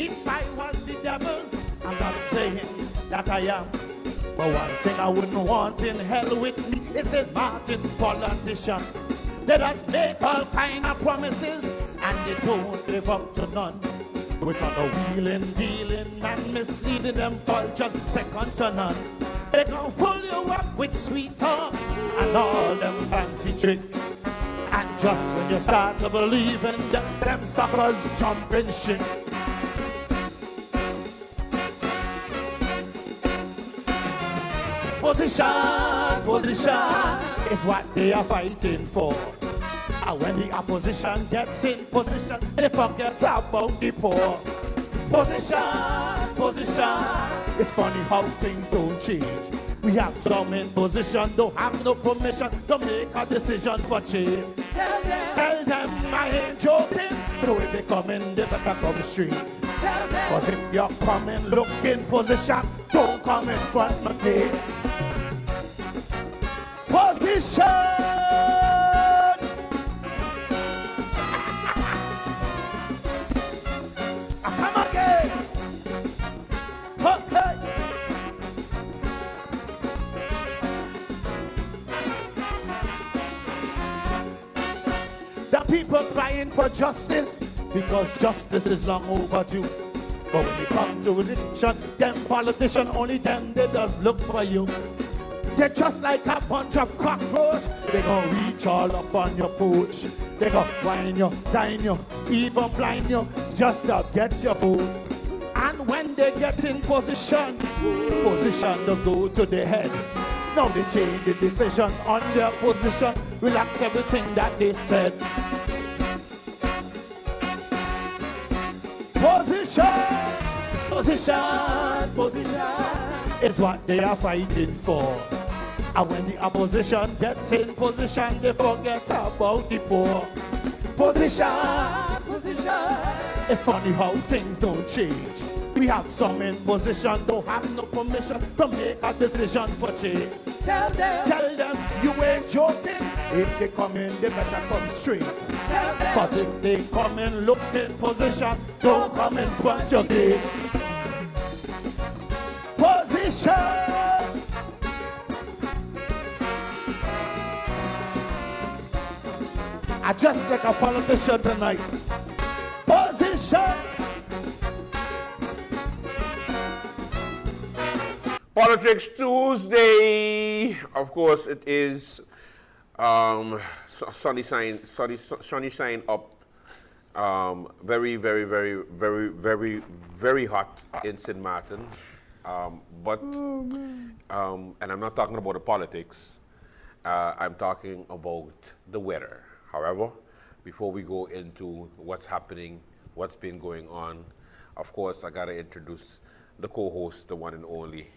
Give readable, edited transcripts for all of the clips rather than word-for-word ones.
If I was the devil, I'm not saying that I am. But one thing I wouldn't want in hell with me is a Martin politician. They just make all kind of promises and they don't live up to none. With all the wheeling, dealing and misleading them vultures second to none. They gon' fool you up with sweet talks and all them fancy tricks. And just when you start to believe in them suckers jumping shit. Position, position is what they are fighting for. And when the opposition gets in position, they forget about the poor. Position, position. It's funny how things don't change. We have some in position, don't have no permission to make a decision for change. Tell them I ain't joking. So if they come in, they better come straight. Cause if you're coming, look in position, don't come in front of me. Position! Come again! Okay! The people crying for justice because justice is long overdue. But when you come to election, them politicians, only them, they just look for you. They're just like a bunch of cockroaches. They gon' reach all up on your pooch. They gon' whine you, dine you, even blind you, just to get your food. And when they get in position, position does go to their head. Now they change the decision on their position, relax everything that they said. Position, position, position is what they are fighting for. And when the opposition gets in position, they forget about the poor. Position, position. It's funny how things don't change. We have some in position, don't have no permission to make a decision for change. Tell them you ain't joking. If they come in, they better come straight. But if they come in, look in position, don't come in front of me. Position. I just like a politician tonight. Position. Polotricks Tuesday. Of course, it is sunny sign up. Very, very, very, very, very, very hot in St. Martin. And I'm not talking about the politics. I'm talking about the weather. However, before we go into what's happening, what's been going on, of course, I gotta introduce the co-host, the one and only,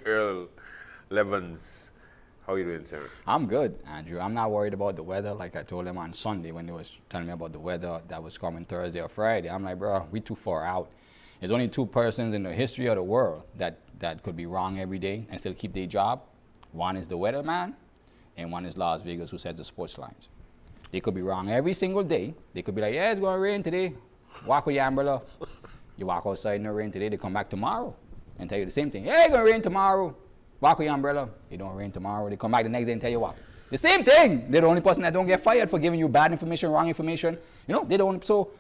Earl Levens. How are you doing, sir? I'm good, Andrew. I'm not worried about the weather. Like I told him on Sunday when they was telling me about the weather that was coming Thursday or Friday. I'm like, bro, we too far out. There's only two persons in the history of the world that could be wrong every day and still keep their job. One is the weatherman, and one is Las Vegas, who sets the sports lines. They could be wrong every single day. They could be like, yeah, it's going to rain today. Walk with your umbrella. You walk outside, no rain today. They come back tomorrow and tell you the same thing. Yeah, it's going to rain tomorrow. Walk with your umbrella. It don't rain tomorrow. They come back the next day and tell you what. The same thing. They're the only person that don't get fired for giving you bad information, wrong information. You know, they don't. So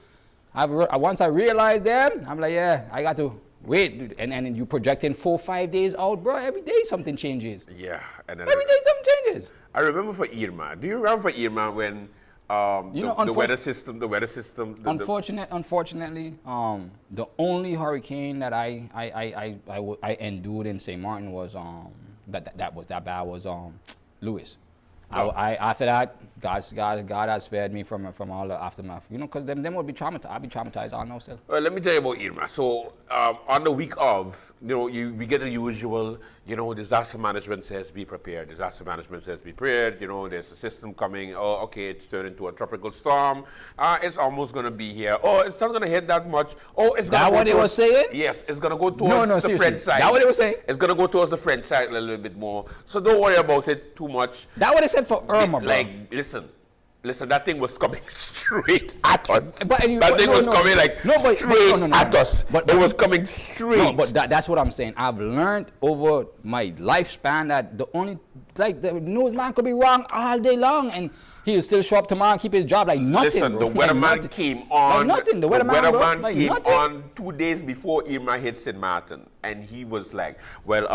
once I realized them, I'm like, yeah, I got to wait. And then you projecting 4 or 5 days out, bro. Every day something changes. Yeah. And then every day something changes. I remember for Irma. Do you remember for Irma when the weather system? Unfortunately, the only hurricane that I endured in St. Martin was that was that bad was Lewis. Oh. After that, God has spared me from all the aftermath. You know, because them would be traumatized. I'd be traumatized. I know still. Well, let me tell you about Irma. So on the week of, you know, we get the usual, you know, disaster management says be prepared. Disaster management says be prepared. You know, there's a system coming. Oh, okay, it's turned into a tropical storm. It's almost going to be here. Oh, it's not going to hit that much. Oh, it's going to go. That what they were saying? Yes, it's going to go towards the French side. That what they were saying? It's going to go towards the French side a little bit more. So don't worry about it too much. That what they said for Irma, bro. Like, listen, Listen, that thing was coming straight at us. But That thing was coming like straight at us. But it was coming straight. No, but that's what I'm saying. I've learned over my lifespan that the only, like, the newsman could be wrong all day long, and he'll still show up tomorrow and keep his job like nothing. Listen, bro. the weatherman came on. Like nothing. The weatherman came nothing. on 2 days before Irma hit St. Martin, and he was like, "Well,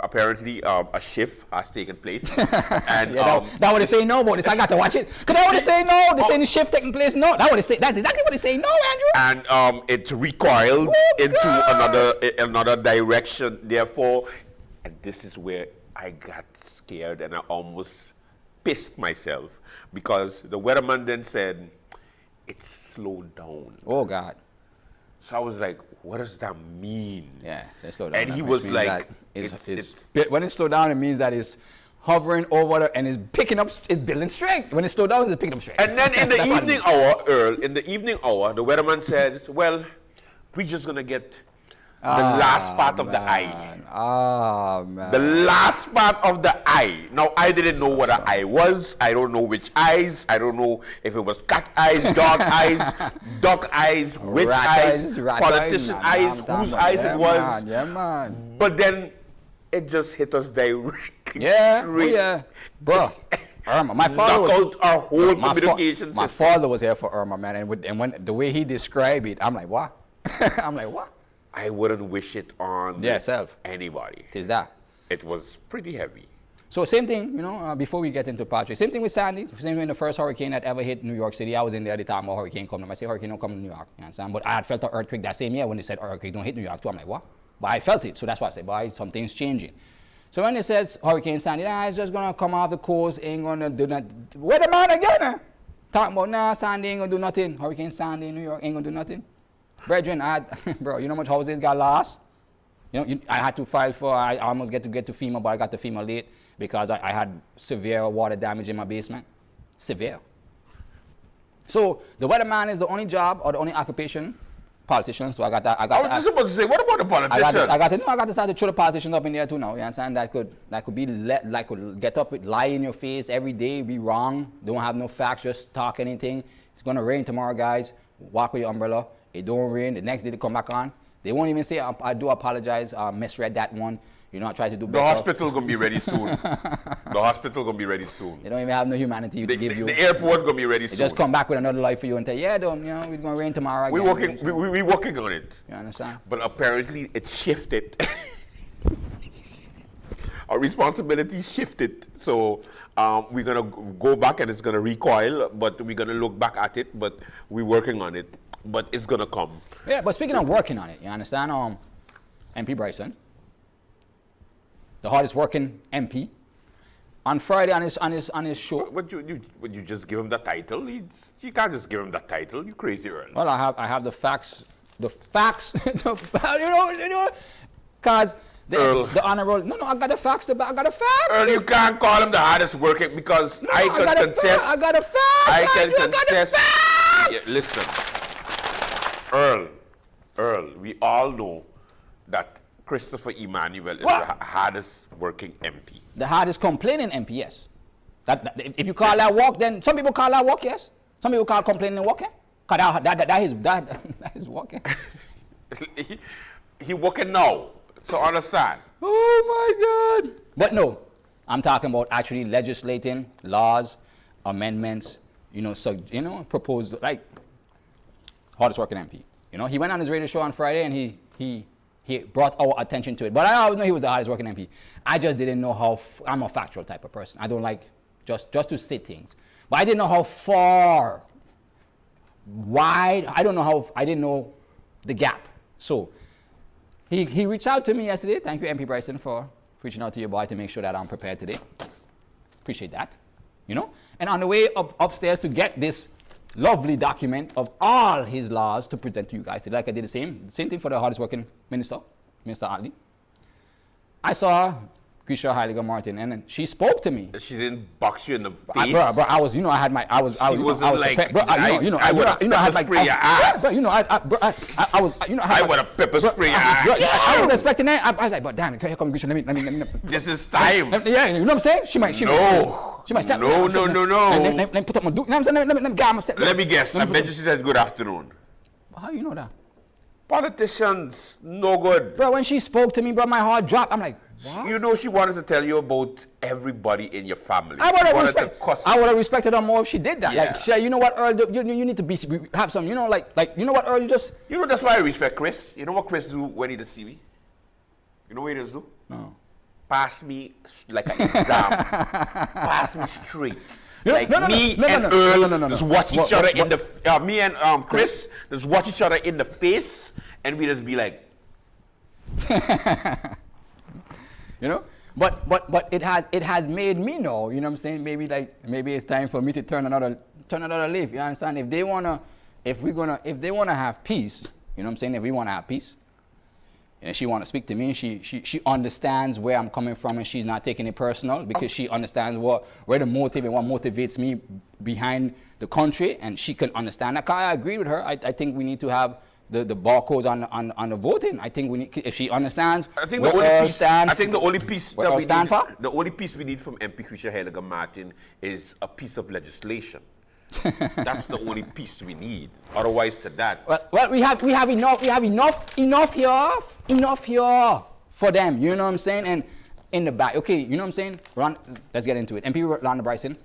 apparently a shift has taken place." And yeah, that what they say no about this. I got to watch it. Cause that what they say no. They say the shift taking place. No, that what they say. That's exactly what they say no, Andrew. And it recoiled into another direction. Therefore, and this is where I got scared and I almost pissed myself, because the weatherman then said it slowed down. Oh God. So I was like, what does that mean? Yeah, so it slowed down. And he was like, when it slowed down, it means that it's hovering over the, and it's picking up, it's building strength. When it slowed down, it's picking up strength. And then in the evening hour, Earl, in the evening hour, the weatherman said, well, we're just gonna get the last part of the eye. Oh, man. The last part of the eye. Now, I didn't know what an eye was. I don't know which eyes. I don't know if it was cat eyes, dog eyes, duck eyes, witch eyes, politician eyes, whose eyes it was. Yeah, man. But then it just hit us directly. Yeah, straight. yeah. Bro, Irma, my father knock out our whole communication system. My father was here for Irma, man, and when the way he described it, I'm like, what? I'm like, what? I wouldn't wish it on anybody. It is that. It was pretty heavy. So same thing, you know, before we get into Patrick, same thing with Sandy. Same thing with the first hurricane that ever hit New York City. I was in there at the time of hurricane coming. I say hurricane don't come to New York, you understand? But I had felt the earthquake that same year when they said earthquake don't hit New York too. I'm like, what? But I felt it, so that's why I said, boy, something's changing. So when they said Hurricane Sandy, it's just gonna come off the coast, ain't gonna do nothing. Weatherman again, talking about, nah, Sandy ain't gonna do nothing. Hurricane Sandy in New York ain't gonna do nothing. Brethren, bro, you know how much houses got lost? You know, I had to file for, I almost get to FEMA, but I got to FEMA late because I had severe water damage in my basement. Severe. So the weatherman is the only job or the only occupation, politicians. So I was just about to say, what about the politicians? I got to start to throw the politicians up in there too now. You understand? That could be could get up, lie in your face every day, be wrong, don't have no facts, just talk anything. It's gonna rain tomorrow, guys. Walk with your umbrella. It don't rain. The next day they come back on. They won't even say, I do apologize. Misread that one. You know, I tried to do better. The hospital gonna be ready soon. The hospital gonna be ready soon. They don't even have no humanity to give you. The airport gonna be ready soon. They just come back with another life for you and say, yeah, don't, you know, we're gonna rain tomorrow. We're working on it. You understand? But apparently it shifted. Our responsibility shifted. So we're gonna go back and it's gonna recoil, but we're gonna look back at it, but we're working on it. But it's gonna come. Yeah, but speaking of working on it, you understand? MP Bryson, the hardest working MP, on Friday on his show. Would you just give him the title? You can't just give him that title. You crazy, Earl. Well, I have the facts. You know, cause the honorable. No, I got the facts. I got the facts. Earl, you can't call him the hardest working because no, I can contest. I got the facts. I can contest. Yeah, listen, Earl, we all know that Christopher Emmanuel is the hardest working MP. The hardest complaining MP, yes. That if you call that work, then some people call that work, yes. Some people call complaining working. Cause that is working. He working now, so understand. Oh my God! But no, I'm talking about actually legislating laws, amendments. You know, proposed like hardest working MP. You know, he went on his radio show on Friday and he brought our attention to it. But I always know he was the hardest working MP. I just didn't know how, I'm a factual type of person. I don't like just to say things. But I didn't know how far, wide, I didn't know the gap. So he reached out to me yesterday. Thank you, MP Bryson, for reaching out to your boy to make sure that I'm prepared today. Appreciate that, you know. And on the way upstairs to get this lovely document of all his laws to present to you guys today. Like I did the same thing for the hardest working Minister Atley. I saw Grisha Heiliger Martin, and then she spoke to me. She didn't box you in the face. Bro, I was, I had my, I was like, bro, I had like, spray your ass. Bro, I was, I would have pepper spray your ass. I was expecting that. I was like, but damn, here come Grisha, let me. This is time. Yeah, you know what I'm saying? She might. No. She might step. No. Let me put up my do. You know what I'm saying? Let me get myself. Let me guess. I bet you she said good afternoon. How you know that? Politicians, no good. Bro, when she spoke to me, bro, my heart dropped. I'm like, what? You know she wanted to tell you about everybody in your family. I would have respected her more if she did that. Yeah. Like, Shay, you know what, Earl, you need to have some, you know, like, you know what, Earl, you just... You know, that's why I respect Chris. You know what Chris do when he does see me? You know what he does do? No. Pass me like an exam. Pass me straight. Like No, me and Earl just watch each other in the... me and Chris just watch each other in the face and we just be like... You know? But it has made me know, you know what I'm saying? Maybe it's time for me to turn another leaf. You understand? If they wanna have peace, you know what I'm saying? If we wanna have peace, and she wanna speak to me, she understands where I'm coming from and she's not taking it personal because she understands where the motive and what motivates me behind the country, and she can understand that. I agree with her. I think we need to have the barcodes on the voting. I think we need, if she understands. I think the only piece that we need, the only piece we need from MP Krisha Heliger Martin is a piece of legislation. That's the only piece we need. Otherwise, to that. Well, we have enough here for them. You know what I'm saying? And in the back, okay. You know what I'm saying? Let's get into it. MP Rhonda Bryson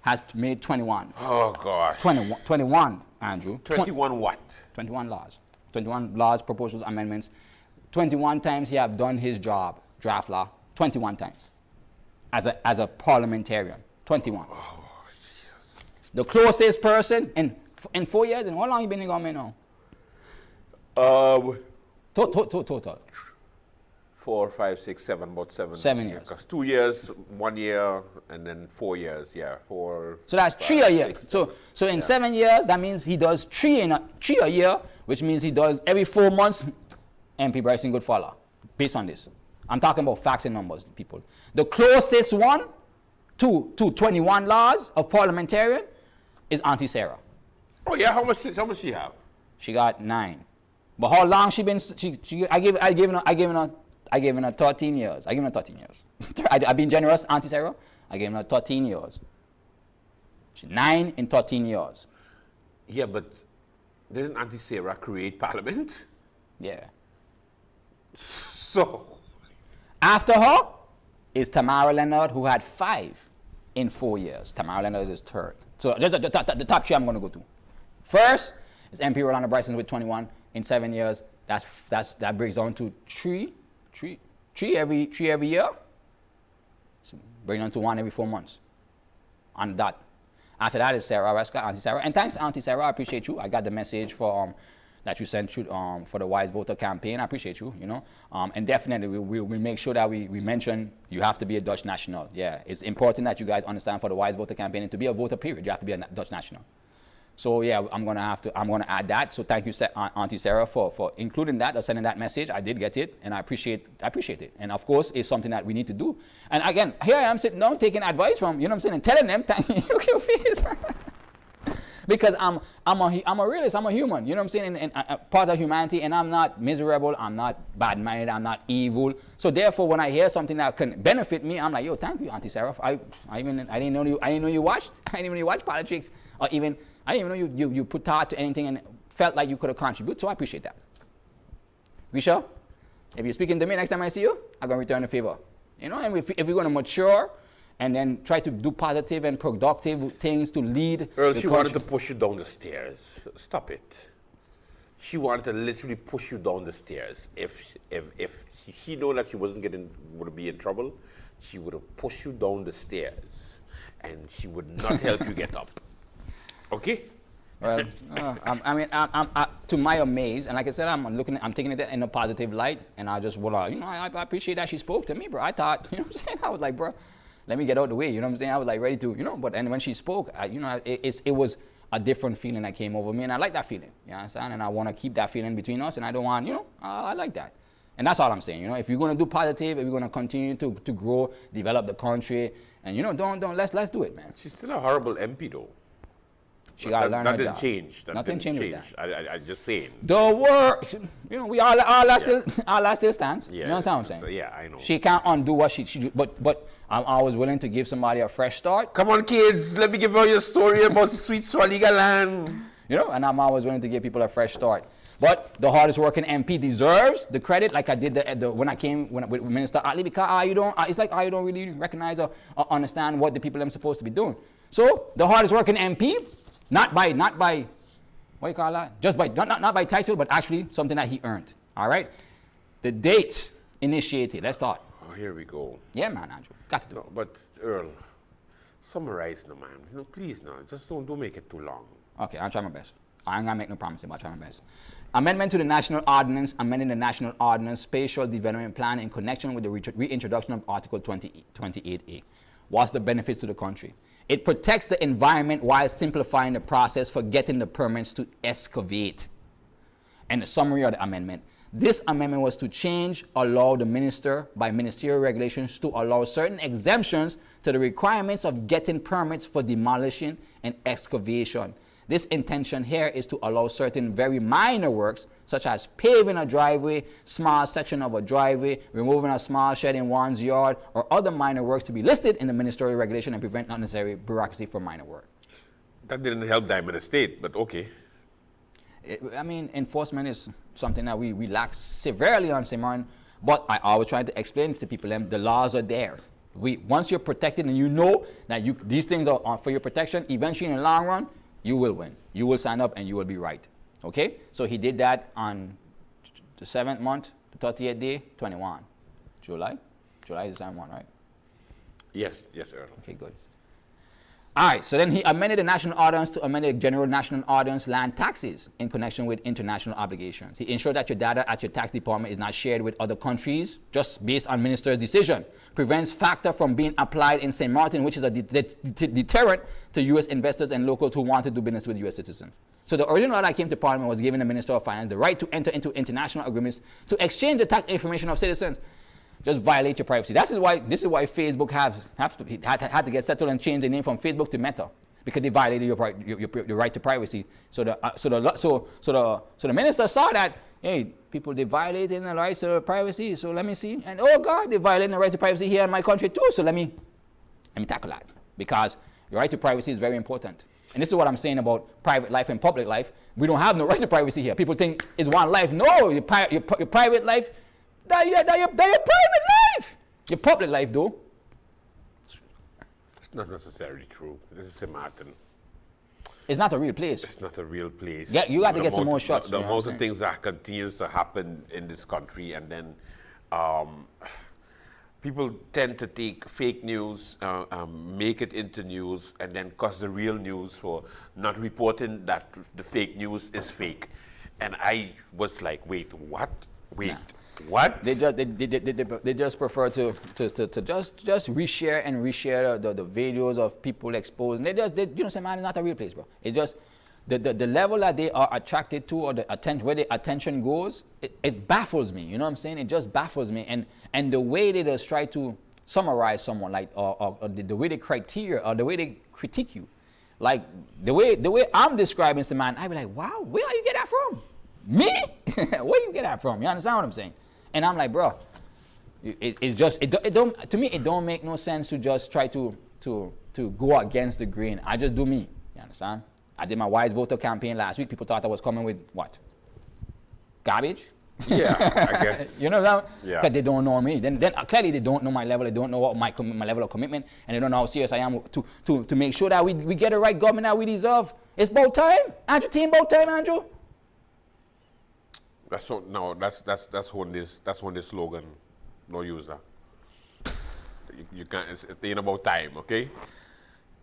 has made 21. Oh gosh. 21, Andrew. 21 what? 21 laws. 21 laws, proposals, amendments. 21 times he have done his job, draft law. 21 times. As a parliamentarian. 21. Oh, Jesus. The closest person in 4 years, and how long you been in government now? Total. 4, 5, 6, 7, about 7. 7 years. Because 2 years, 1 year, and then 4 years. Yeah, 4. So that's 3 a year. So in 7 years, that means he does three a year, which means he does every 4 months. MP Bryson Goodfather, based on this. I'm talking about facts and numbers, people. The closest one to 21 laws of parliamentarian is Auntie Sarah. Oh yeah, how much she have? She got 9. But how long she been? I gave her 13 years. I gave her 13 years. I've been generous, Auntie Sarah. I gave her 13 years. She's 9 in 13 years. Yeah, but didn't Auntie Sarah create parliament? Yeah. So. After her is Tamara Leonard, who had 5 in 4 years. Tamara Leonard is 3rd. So the top 3 I'm going to go to. First is MP Rolanda Bryson with 21 in 7 years. That breaks down to 3 every year. So bring on to 1 every 4 months. On that. After that is Sarah Reska, Auntie Sarah. And thanks, Auntie Sarah. I appreciate you. I got the message for that you sent through for the Wise Voter campaign. I appreciate you, you know. And definitely we'll make sure that we mention you have to be a Dutch national. Yeah, it's important that you guys understand for the Wise Voter campaign and to be a voter period, you have to be a Dutch national. So yeah, I'm gonna add that. So thank you, Auntie Sarah, for including that or sending that message. I did get it, and I appreciate it. And of course, it's something that we need to do. And again, here I am sitting down taking advice from, you know what I'm saying, and telling them, thank you, please. Because I'm a realist, I'm a human, you know what I'm saying, and part of humanity, and I'm not miserable, I'm not bad-minded, I'm not evil. So therefore, when I hear something that can benefit me, I'm like, yo, thank you, Auntie Sarah. I didn't know you watched. I didn't even know you watched Polotricks, or even I didn't even know you put thought to anything and felt like you could have contributed. So I appreciate that. Risha, if you're speaking to me next time I see you, I'm gonna return the favor. You know, and if we're gonna mature and then try to do positive and productive things to lead Earl, the she country. wanted to push you down the stairs. Stop it. She wanted to literally push you down the stairs. If she knew that she would be in trouble, she would have pushed you down the stairs, and she would not help you get up. Okay? Well, I'm to my amaze, and like I said, I'm taking it in a positive light, and I just I appreciate that she spoke to me, bro. I thought, you know what I'm saying? I was like, bro, let me get out the way, you know what I'm saying? I was like ready to, you know, but and when she spoke, it was a different feeling that came over me, and I like that feeling, you understand? And I want to keep that feeling between us, and I don't want, you know, I like that. And that's all I'm saying, you know, if you're going to do positive, if you're going to continue to grow, develop the country, and, you know, let's do it, man. She's still a horrible MP, though. She got to learn that her didn't job. change. Nothing changed with that. I just saying. The work, we all that still stands. Yeah, you understand what I'm saying? so, yeah, I know. She can't undo what she but I'm always willing to give somebody a fresh start. Come on, kids, let me give you your story about Sweet Swaligaland. And I'm always willing to give people a fresh start. But the hardest working MP deserves the credit, like I did when I came with Minister Atley, because you don't really recognize or understand what the people are supposed to be doing. So the hardest working MP, not by what you call that? Just by not by title, but actually something that he earned. All right. The dates initiated. Let's start. Oh, here we go. Yeah, man, Andrew, got to do it. No, but Earl, summarize, no, man. Please, no, just don't make it too long. Okay, I'll try my best. I ain't gonna make no promises, but I'll try my best. Amendment to the National Ordinance, amending the National Ordinance Spatial Development Plan in connection with the reintroduction of Article 28A. What's the benefits to the country? It protects the environment while simplifying the process for getting the permits to excavate. And the summary of the amendment. This amendment was to allow the minister, by ministerial regulations, to allow certain exemptions to the requirements of getting permits for demolition and excavation. This intention here is to allow certain very minor works, such as paving a driveway, small section of a driveway, removing a small shed in one's yard, or other minor works to be listed in the ministerial regulation and prevent unnecessary bureaucracy for minor work. That didn't help Diamond Estate, but okay. Enforcement is something that we lack severely on St. Martin, but I always try to explain to people the laws are there. Once you're protected and you know that these things are for your protection, eventually in the long run, you will win. You will sign up and you will be right. Okay? So he did that on the 7th month, the 38th day, 21. July? July is the 7th one, right? Yes, Earl. Okay, good. All right, so then he amended the national ordinance to amend the general national ordinance land taxes in connection with international obligations. He ensured that your data at your tax department is not shared with other countries just based on minister's decision. Prevents FACTA from being applied in St. Martin, which is a deterrent to U.S. investors and locals who want to do business with U.S. citizens. So the original law that came to Parliament was giving the Minister of Finance the right to enter into international agreements to exchange the tax information of citizens. Just violate your privacy. This is why Facebook had to get settled and change the name from Facebook to Meta, because they violated your right to privacy. So the minister saw that, hey, people, they violating the rights to privacy. So let me see, and oh God, they violating the right to privacy here in my country too. So let me tackle that, because your right to privacy is very important. And this is what I'm saying about private life and public life. We don't have no right to privacy here. People think it's one life. No, your private life. That's your private life. Your public life, though. It's not necessarily true. This is St. Martin. It's not a real place. It's not a real place. Yeah, you got to get some more shots. The amount of things that continues to happen in this country, and then people tend to take fake news, make it into news, and then cause the real news for not reporting that the fake news is fake. And I was like, wait, what? Wait. Nah. What? They just prefer to just reshare and reshare the videos of people exposed. And St. Martin is not a real place, bro. It's just the level that they are attracted to, or where the attention goes. It baffles me. You know what I'm saying? It just baffles me. And the way they just try to summarize someone, like or the way they criteria or the way they critique you, like the way I'm describing St. Martin, I be like, wow, where you get that from? Me? Where you get that from? You understand what I'm saying? And I'm like, bro, it don't, to me, it don't make no sense to just try to go against the grain. I just do me. You understand? I did my Wise Voter campaign last week. People thought I was coming with what? Garbage? Yeah, I guess. You know that? Yeah. Because they don't know me. Then clearly they don't know my level. They don't know what my level of commitment, and they don't know how serious I am to make sure that we get the right government that we deserve. It's about time, Andrew. Team, about time, Andrew. That's when this slogan. No use that. You can't. It ain't about time, okay?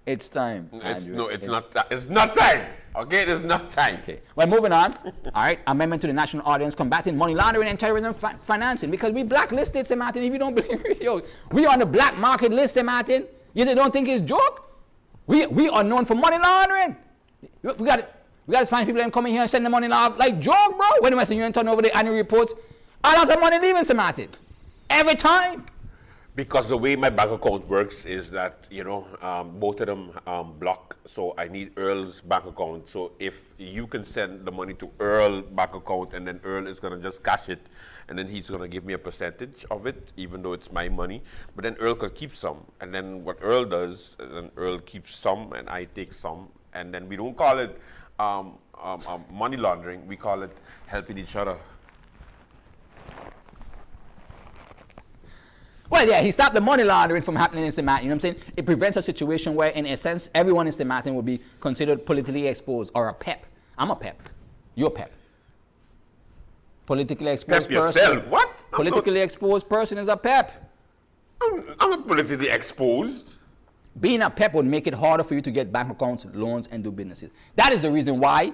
It's time. It's not time. Okay, it's not time. Okay. Well, moving on. All right. Amendment to the National Ordinance combating money laundering and terrorism financing, because we blacklisted, St. Martin. If you don't believe me, yo, we on the black market list, St. Martin. You don't think it's joke? We are known for money laundering. We got to find people that come in here and send the money off like joke, bro. When the Western Union turn over the annual reports, a lot of money leaving St. Martin. Every time. Because the way my bank account works is that, both of them block. So I need Earl's bank account. So if you can send the money to Earl's bank account and then Earl is going to just cash it and then he's going to give me a percentage of it, even though it's my money. But then Earl could keep some. And then what Earl does, then Earl keeps some and I take some. And then we don't call it money laundering. We call it helping each other. Well, yeah, he stopped the money laundering from happening in St. Martin. You know what I'm saying? It prevents a situation where, in a sense, everyone in St. Martin will be considered politically exposed or a PEP. I'm a PEP. You're a PEP. Politically exposed PEP person. yourself? What? Politically exposed person is a PEP. I'm not politically exposed. Being a PEP would make it harder for you to get bank accounts, loans, and do businesses. That is the reason why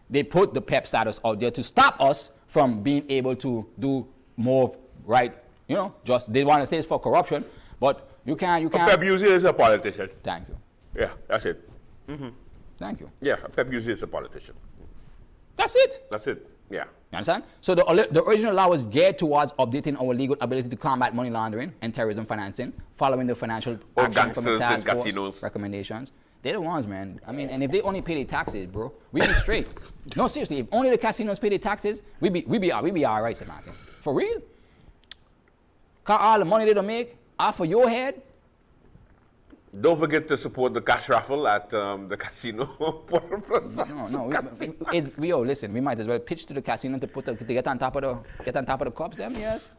they put the PEP status out there, to stop us from being able to do more right. Just they want to say it's for corruption, but you can't. A PEP usually is a politician. Thank you. Yeah, that's it. Thank you. Yeah, a PEP usually is a politician. That's it. That's it. Yeah. You understand? So the original law was geared towards updating our legal ability to combat money laundering and terrorism financing, following the financial action from the task force casinos. Recommendations. They're the ones, man. I mean, and if they only pay their taxes, bro, we'd be straight. No, seriously, if only the casinos pay their taxes, we be all right, Samantha. For real? Cause all the money they don't make off of your head. Don't forget to support the cash raffle at the casino. No. Listen, we might as well pitch to the casino to get on top of the cups, them, yes.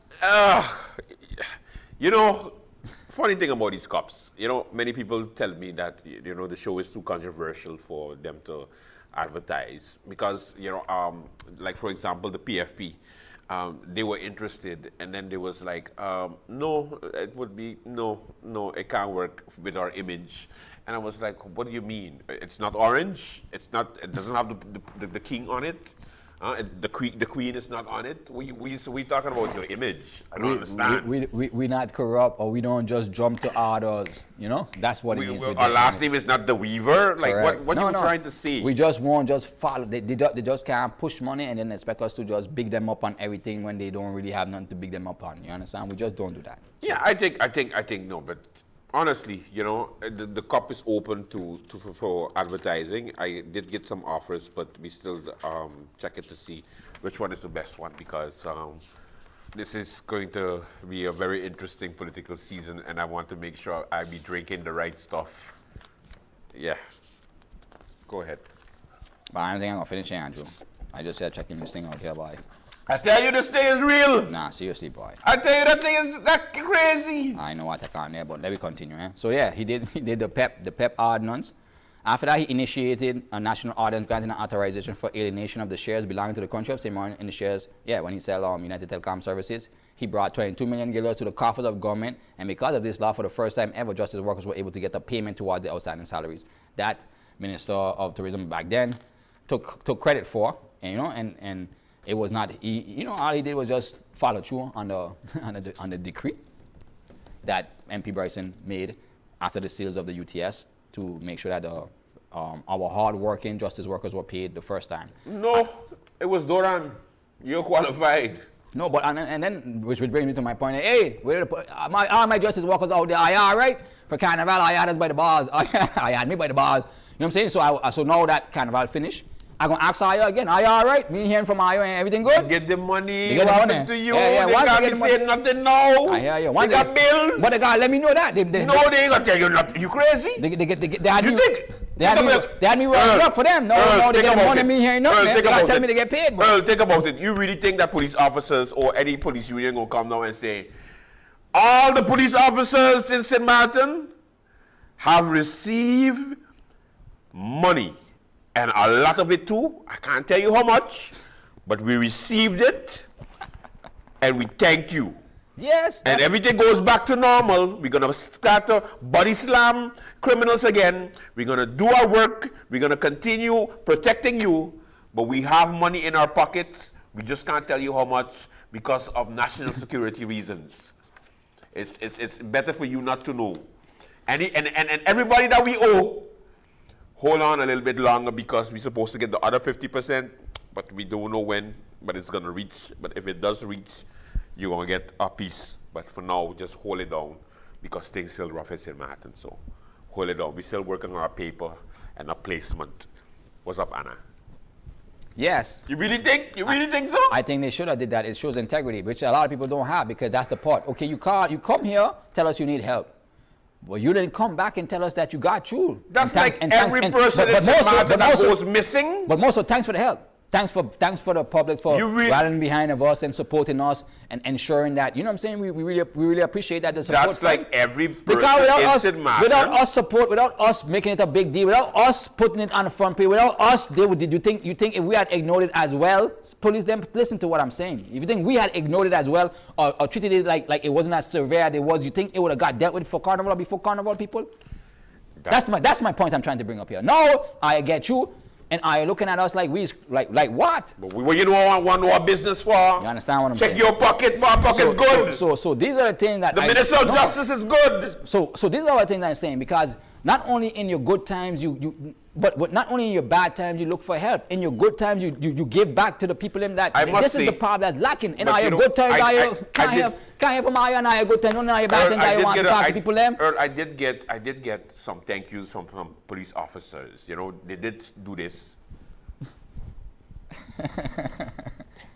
Funny thing about these cops, many people tell me that the show is too controversial for them to advertise because like for example the PFP. They were interested, and then there was like, no, it would be, no, it can't work with our image. And I was like, what do you mean? It's not orange? It doesn't have the king on it? The queen is not on it? We talking about your image. I don't understand. We're not corrupt, or we don't just jump to orders. That's what it is. Our last name is not the Weaver. Like what are you trying to say? We just won't just follow. They just can't push money and then expect us to just big them up on everything when they don't really have nothing to big them up on. You understand? We just don't do that. Yeah, I think no, but honestly, the cup is open for advertising. I did get some offers, but we still check it to see which one is the best one, because this is going to be a very interesting political season, and I want to make sure I be drinking the right stuff. Yeah. Go ahead. But I don't think I'm gonna finish it, Andrew. I just said checking this thing out here, boy. I tell you, this thing is real. Nah, seriously, boy. I tell you, that thing is that crazy. I know what I can't there, but let me continue. So yeah, he did the PEP ordinance. After that, he initiated a national ordinance granting an authorization for alienation of the shares belonging to the country of St. Martin in the shares. Yeah, when he sell United Telecom Services, he brought $22 million to the coffers of government, and because of this law, for the first time ever, justice workers were able to get a payment towards the outstanding salaries. That Minister of Tourism back then took credit for, and it was not, all he did was just follow through on the decree that MP Bryson made after the sales of the UTS to make sure that our hard-working justice workers were paid the first time. No, it was Doran. You're qualified. No, but and then, which would bring me to my point. Hey, all my justice workers out there, all right? For Carnival, I had us by the bars. I had me by the bars. You know what I'm saying? So now that Carnival finished, I'm going to ask Ayo again. Are you all right? Me hearing from Ayo, everything good? Get the money. They get Give to you. Yeah, they can't be saying nothing now. I hear you. They got bills. But they got to let me know that. They ain't going to tell you nothing. You crazy? They had me running up for them. No, they get money me hearing nothing. They got to tell me they get paid. Earl, think about it. You really think that police officers or any police union going to come now and say, all the police officers in St. Martin have received money? And a lot of it too. I can't tell you how much, but we received it, and we thank you. Yes. And everything goes back to normal. We're going to start to body slam criminals again. We're going to do our work. We're going to continue protecting you, but we have money in our pockets. We just can't tell you how much because of national security reasons. It's better for you not to know. And everybody that we owe, hold on a little bit longer because we're supposed to get the other 50%, but we don't know when, but it's going to reach. But if it does reach, you're going to get a piece. But for now, just hold it down because things still rough in St. Martin. So hold it down. We're still working on our paper and our placement. What's up, Anna? Yes. You really think? You really think so? I think they should have did that. It shows integrity, which a lot of people don't have because that's the part. Okay, you come here, tell us you need help. Well, you didn't come back and tell us that you got you. That's like every person in St. Martin that goes missing. But most of thanks for the help. Thanks for the public for rallying behind of us and supporting us and ensuring that, you know what I'm saying, we really appreciate that the support. That's like every person in St. Martin. Without us support, without us making it a big deal, without us putting it on the front page, without us, you think if we had ignored it as well, police them, listen to what I'm saying. If you think we had ignored it as well or treated it like it wasn't as severe as it was, you think it would have got dealt with for Carnival or before Carnival, people? That's my point I'm trying to bring up here. No, I get you. And are you looking at us like like what? But what you don't want no business for? You understand what I'm saying? Check your pocket, my pocket's good. So these are the things that the Minister of Justice is good. So these are the things I'm saying because not only in your good times but not only in your bad times you look for help. In your good times you give back to the people in that. This is the part that's lacking. In our good times, can't have from our good times. Only your bad times you want to talk to people them. Earl, I did get some thank yous from police officers. You know, they did do this. Thank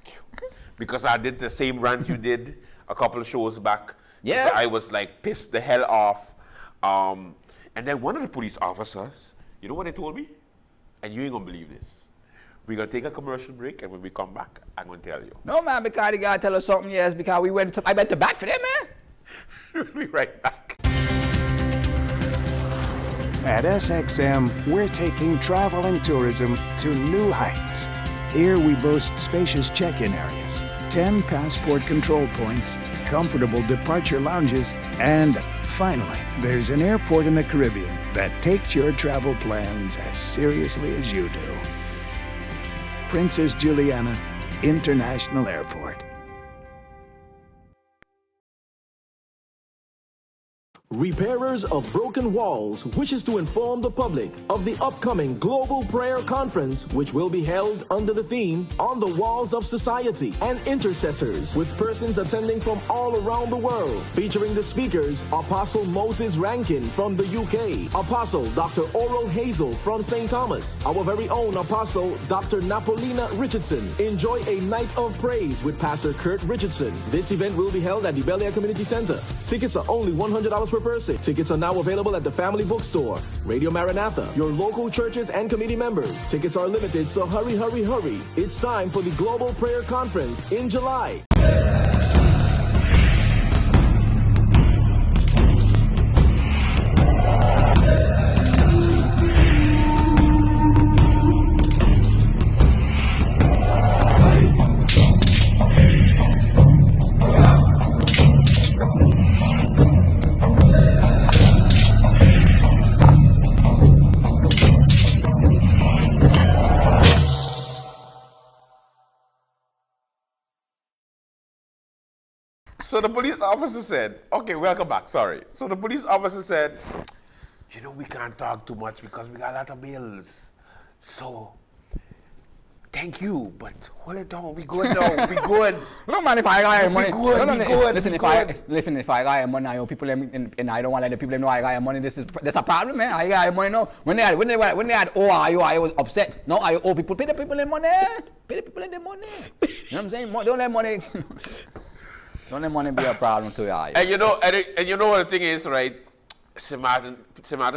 you. Because I did the same rant you did a couple of shows back. Yeah. I was like pissed the hell off. And then one of the police officers, you know what they told me? And you ain't gonna believe this. We're gonna take a commercial break, and when we come back, I'm gonna tell you. No, man, because the guy tell us something, yes, because I went to bat for them, man. We'll be right back. At SXM, we're taking travel and tourism to new heights. Here we boast spacious check-in areas, 10 passport control points, comfortable departure lounges, and finally, there's an airport in the Caribbean that takes your travel plans as seriously as you do. Princess Juliana International Airport. Repairers of Broken Walls wishes to inform the public of the upcoming Global Prayer Conference, which will be held under the theme On the Walls of Society and Intercessors, with persons attending from all around the world, featuring the speakers Apostle Moses Rankin from the UK, Apostle Dr. Earl Hazel from St. Thomas, our very own Apostle Dr. Napolina Richardson. Enjoy a night of praise with Pastor Kurt Richardson. This event will be held at the Bel Air Community Center. Tickets are only $100 per person. Tickets are now available at the Family Bookstore, Radio Maranatha, your local churches and committee members. Tickets are limited, so hurry, hurry, hurry. It's time for the Global Prayer Conference in July. So the police officer said, okay, welcome back, sorry. So the police officer said, you know, we can't talk too much because we got a lot of bills. So, thank you, but hold it down, we good now, we good. Look, man, if I got money, we good. Listen, if I got money, I owe people and I don't want to let the people know I got money. That's a problem, man. I got money now. When they had I was upset. No, I owe people. Pay the people their money. Pay the people their money. You know what I'm saying? Don't let money. Don't let money be a problem to you. And you know what the thing is, right? St. Martin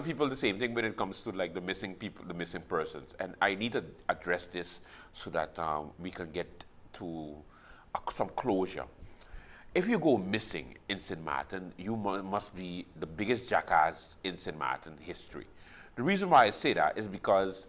people the same thing when it comes to like the missing people, the missing persons. And I need to address this so that we can get to some closure. If you go missing in St. Martin, you must be the biggest jackass in St. Martin history. The reason why I say that is because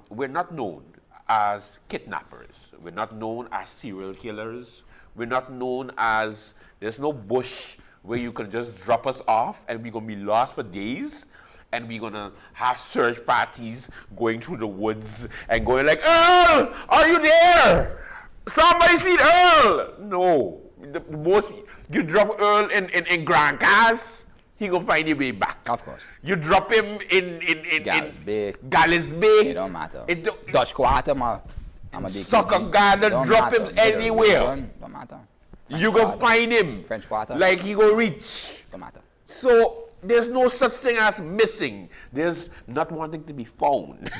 we're not known as kidnappers. We're not known as serial killers. We're not known as, there's no bush where you can just drop us off and we're going to be lost for days and we're going to have search parties going through the woods and going like, Earl, are you there? Somebody seen Earl. No. The most, you drop Earl in Grand Cas, he going to find his way back. Of course. You drop him in Gallis Bay. It don't matter. Dutch Quarter, I'm a Sucker Garden, drop him anywhere. Don't matter. you go find him. French Quarter. Like he go reach. Don't matter. So there's no such thing as missing. There's not wanting to be found.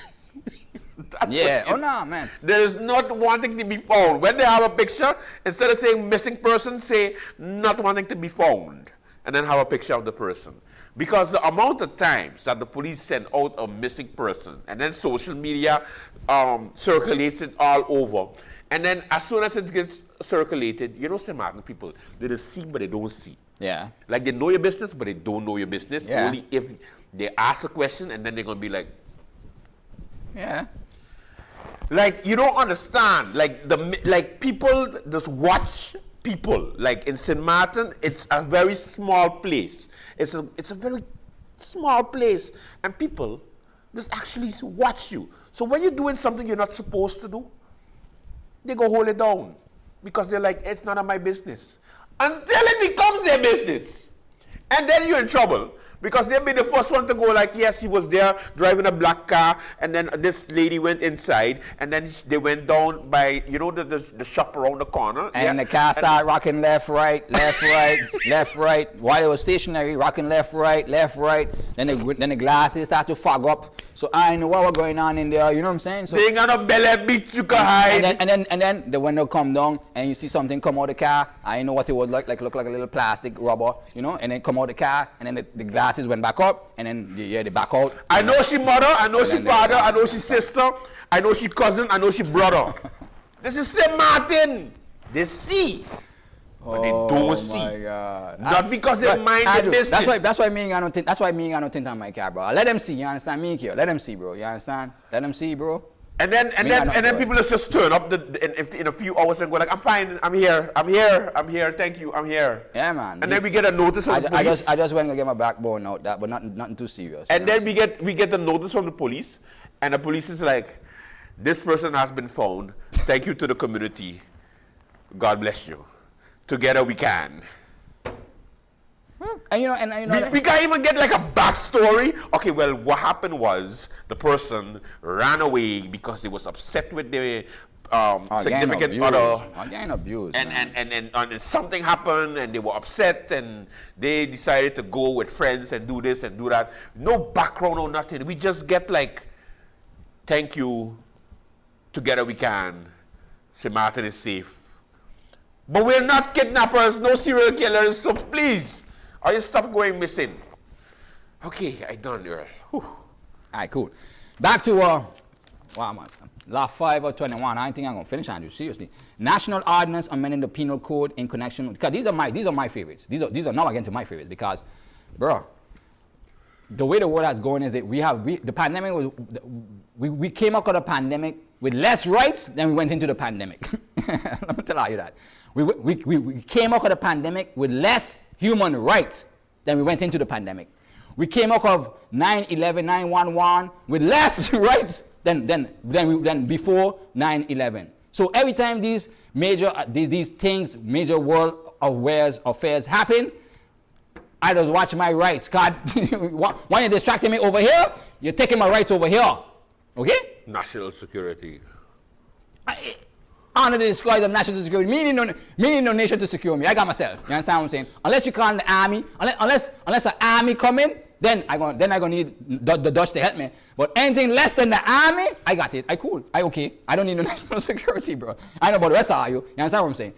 Yeah. Oh no, man. There is not wanting to be found. When they have a picture, instead of saying missing person, say not wanting to be found. And then have a picture of the person. Because the amount of times that the police send out a missing person, and then social media circulates it all over. And then as soon as it gets circulated, you know, St. Martin people, they just see but they don't see. Yeah. Like they know your business, but they don't know your business. Yeah. Only if they ask a question and then they're gonna be like, Yeah. like you don't understand. Like people just watch people. Like in St. Martin, it's a very small place. It's a very small place, and people just actually watch you. So when you're doing something you're not supposed to do, they go hold it down because they're like, it's none of my business. Until it becomes their business. And then you're in trouble because they'll be the first one to go like, yes, he was there driving a black car, and then this lady went inside, and then they went down by, you know, the shop around the corner. And the car started rocking left, right, left, right, left, right. While it was stationary, rocking left, right, left, right. Then the glasses start to fog up. So I know what was going on in there, you know what I'm saying? So they ain't got no belly beat you can hide. and then the window come down and you see something come out of the car. I know what it would look like a little plastic rubber, you know, and then come out the car, and then the glasses went back up, and then they back out. I know she mother, I know she father, I know she sister, I know she cousin, I know she brother. This is St. Martin. They see, but they don't see. Oh my God. Not because they mind the business. That's why me I don't think. That's why me I don't think on my car, bro. Let them see. You understand me here? Let them see, bro. You understand? Let them see, bro. And then people just turn up in a few hours and go like, I'm fine, I'm here, thank you, I'm here. Yeah, man. And then we get a notice from the police. I just went to get my backbone out, but nothing too serious. And then we get the notice from the police, and the police is like, this person has been found. Thank you to the community. God bless you. Together we can. And you know, We can't even get like a backstory. Okay, well, what happened was the person ran away because he was upset with the significant other. Again, abuse. And something happened, and they were upset, and they decided to go with friends and do this and do that. No background or nothing. We just get like, thank you. Together we can. St. Martin is safe. But we're not kidnappers, no serial killers, so please. Or you stop going missing. Okay, I done, Earl. All right, cool. Back to wow, man. Law 5 or 21. I don't think I'm gonna finish on you seriously. National Ordinance amending the Penal Code in connection with, because these are my favorites. These are now again to my favorites because, bro, the way the world has gone is that the pandemic was we came up with a pandemic with less rights than we went into the pandemic. Let me tell you that. We came up with a pandemic with less human rights than we went into the pandemic. We came up of 9/11, 9/11 with less rights than before 9/11. So every time these major things, major world affairs happen, I just watch my rights. God, when you're distracting me over here, you're taking my rights over here. Okay? National security. Under the disguise of national security, meaning no nation to secure me. I got myself. You understand what I'm saying? Unless you call in the army, unless the army come in, then I gonna need the Dutch to help me. But anything less than the army, I got it. I cool. I okay. I don't need no national security, bro. I know about the rest of you. You understand what I'm saying?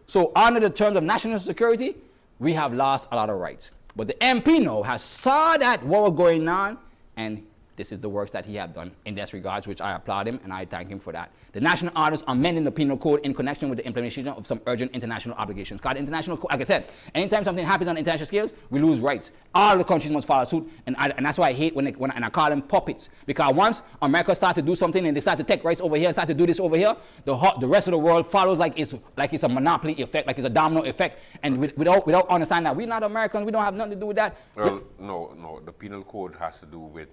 So under the terms of national security, we have lost a lot of rights. But the MP now has saw that what was going on, and this is the work that he have done in this regards, which I applaud him and I thank him for that. The National Ordinance amending the Penal Code in connection with the implementation of some urgent international obligations. God, international code, like I said, anytime something happens on international scales, we lose rights. All the countries must follow suit, and that's why I hate when I call them puppets. Because once America start to do something and they start to take rights over here, start to do this over here, the rest of the world follows like it's a monopoly effect, like it's a domino effect, and without understanding that we're not Americans, we don't have nothing to do with that. Well, no, the Penal Code has to do with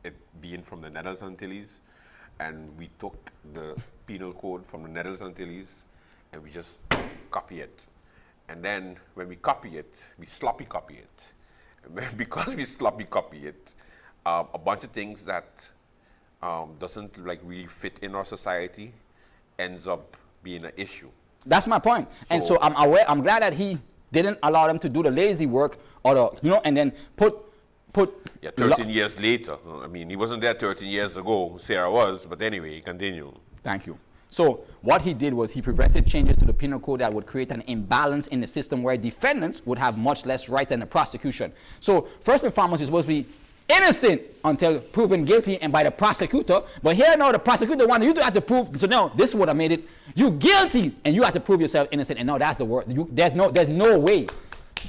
it being from the Netherlands Antilles, and we took the penal code from the Netherlands Antilles and we just copy it. And then when we copy it, we sloppy copy it. And because we sloppy copy it, a bunch of things that doesn't like really fit in our society ends up being an issue. That's my point. And so I'm glad that he didn't allow them to do the lazy work or the, and then put. Yeah, 13 years later. I mean, he wasn't there 13 years ago. Sarah was, but anyway, continue. Thank you. So what he did was he prevented changes to the penal code that would create an imbalance in the system where defendants would have much less rights than the prosecution. So first and foremost, you're supposed to be innocent until proven guilty and by the prosecutor. But here now the prosecutor wanted you to have to prove. So now this would have made it you guilty and you have to prove yourself innocent. And now that's the word. There's no way.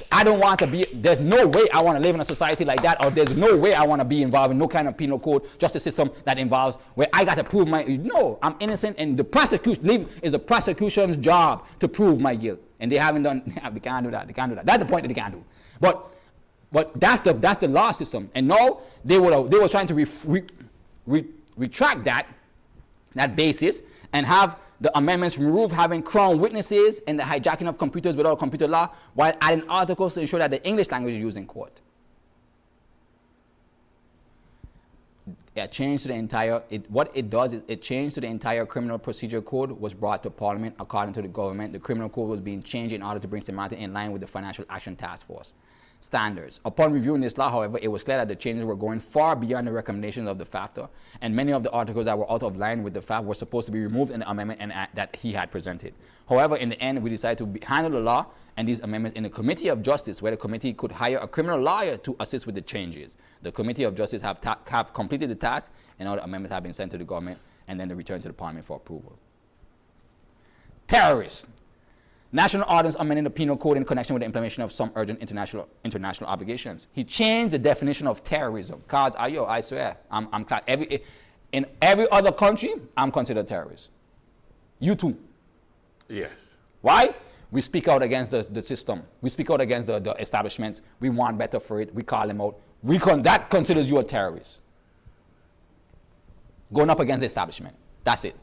I don't want to be, there's no way I want to live in a society like that, or there's no way I want to be involved in no kind of penal code justice system that involves where I got to prove no, I'm innocent, and the prosecution is the prosecution's job to prove my guilt. And they haven't done, they can't do that. That's the point that they can't do. But that's the law system. And now they were trying to retract that basis and have the amendments remove having crown witnesses and the hijacking of computers without computer law, while adding articles to ensure that the English language is used in court. A change to the entire, what it does is it changed to the entire criminal procedure code was brought to Parliament. According to the government, the criminal code was being changed in order to bring St. Martin in line with the Financial Action Task Force standards. Upon reviewing this law, however, it was clear that the changes were going far beyond the recommendations of the FAFTA, and many of the articles that were out of line with the FAFTA were supposed to be removed in the amendment that he had presented. However, in the end, we decided to handle the law and these amendments in the Committee of Justice, where the committee could hire a criminal lawyer to assist with the changes. The Committee of Justice have completed the task, and all the amendments have been sent to the government, and then they returned to the Parliament for approval. Terrorists. National ordinance amending the penal code in connection with the implementation of some urgent international obligations. He changed the definition of terrorism. Cause I swear, in every other country, I'm considered terrorist. You too. Yes. Why? We speak out against the system. We speak out against the establishments. We want better for it. We call them out. That considers you a terrorist. Going up against the establishment. That's it.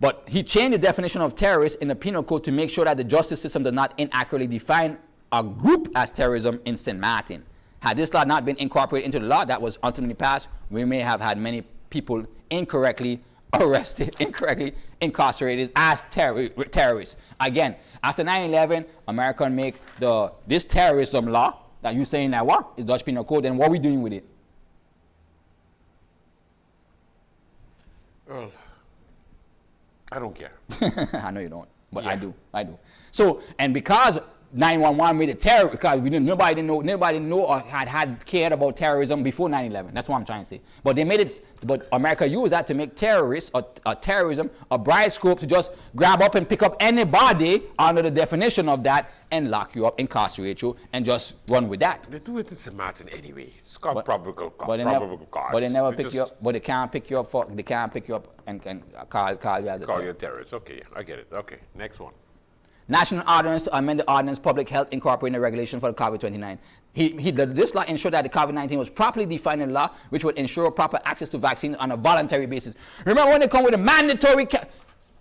But he changed the definition of terrorist in the penal code to make sure that the justice system does not inaccurately define a group as terrorism in St. Martin. Had this law not been incorporated into the law that was ultimately passed, we may have had many people incorrectly arrested, incorrectly incarcerated as terrorists. Again, after 9/11, America make this terrorism law that you saying that what is Dutch penal code, then what are we doing with it? Earl, I don't care. I know you don't, but yeah. I do. So, and because 911 made it terror, because nobody knew or had cared about terrorism before 9/11. That's what I'm trying to say. But they made it. But America used that to make terrorists or terrorism a broad scope to just grab up and pick up anybody under the definition of that and lock you up, incarcerate you, and just run with that. They do it in St. Martin anyway. It's called probable cause. But they never pick you up. But they can't pick you up they can't pick you up and call you as a terrorist. Call you a terrorist. Okay, yeah, I get it. Okay, next one. National ordinance to amend the ordinance public health incorporating the regulation for the COVID-29. This law ensured that the COVID-19 was properly defined in law, which would ensure proper access to vaccines on a voluntary basis. Remember when they come with a mandatory...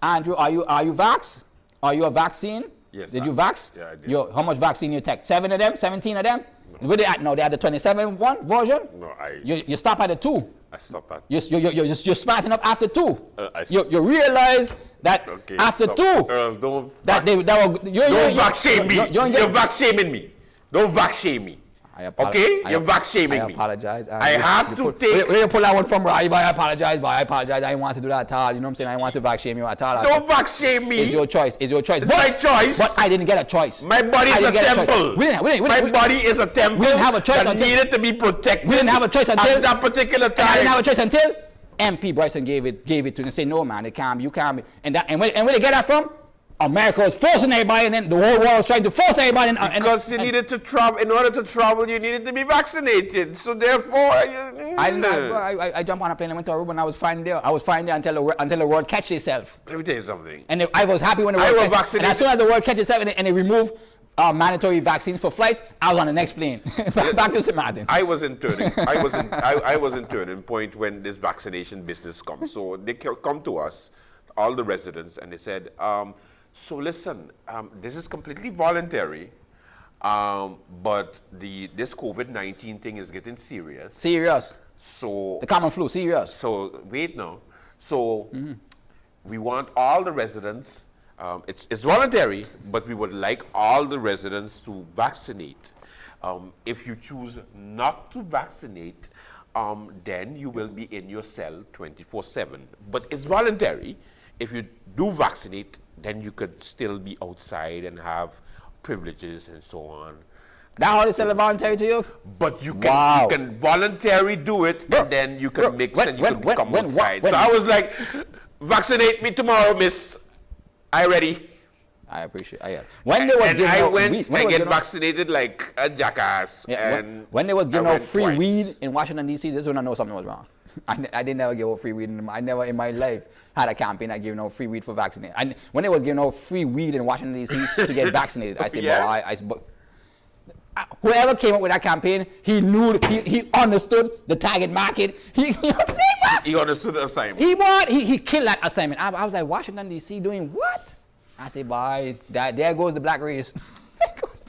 Andrew, are you vaxxed? Are you a vaccine? Yes. Did you vax? Yeah, I did. How much vaccine you take? 7 of them? 17 of them? No. Where they at now? They had the 27 one version? No, You stop at the 2. I stop at... You're smarting up after 2. You realize... that okay, after stop. 2, Earl, don't vaccine me. You're vaccinating me. Don't vaccine me. Okay? You're vaccinating me. I apologize. I have to take... Where you pull that one from, bro? I apologize, I didn't want to do that at all. You know what I'm saying? I want to vaccine you at all. Don't vaccine me. It's your choice. It's my choice. But I didn't get a choice. My body is a temple. My body is a temple. We didn't have a choice that needed to be protected. We didn't have a choice until... At that particular time. I didn't have a choice until... MP Bryson gave it to him and said, no, man, it can't be, you can't be. And where they get that from? America was forcing everybody, and then the whole world was trying to force everybody. Because you needed to travel, in order to travel, you needed to be vaccinated. So therefore, I jumped on a plane and went to Aruba, and I was fine there. Until the world catch itself. Let me tell you something. And I was happy when the world catch. And as soon as the world catches itself and they remove mandatory vaccines for flights, I was on the next plane back to St. Martin. I was in turning point when this vaccination business comes. So they come to us, all the residents, and they said, so listen, this is completely voluntary, but this COVID-19 thing is getting serious. Serious. So the common flu, serious. So wait now. So we want all the residents It's voluntary, but we would like all the residents to vaccinate. If you choose not to vaccinate, then you will be in your cell 24/7. But it's voluntary. If you do vaccinate, then you could still be outside and have privileges and so on. That how they sell it voluntary to you? But you Wow. can voluntarily do it, Bro, and then you can bro, mix when- and you when- can come when- outside. when- So I was like, vaccinate me tomorrow, miss. I ready. I appreciate it. When they was And giving I out went weed, when and they was get giving out- vaccinated like a jackass. yeah, And when they was giving I out went free twice. weed in Washington D.C., this is when I know something was wrong. I didn't ever give out free weed. I never in my life had a campaign that giving out free weed for vaccinated. And when they was giving out free weed in Washington D.C. to get vaccinated, I said, Yeah. boy, I said, but whoever came up with that campaign, he knew, he understood the target market. He understood the assignment. He killed that assignment. I was like, Washington D.C. doing what? I said, boy, there goes the black race.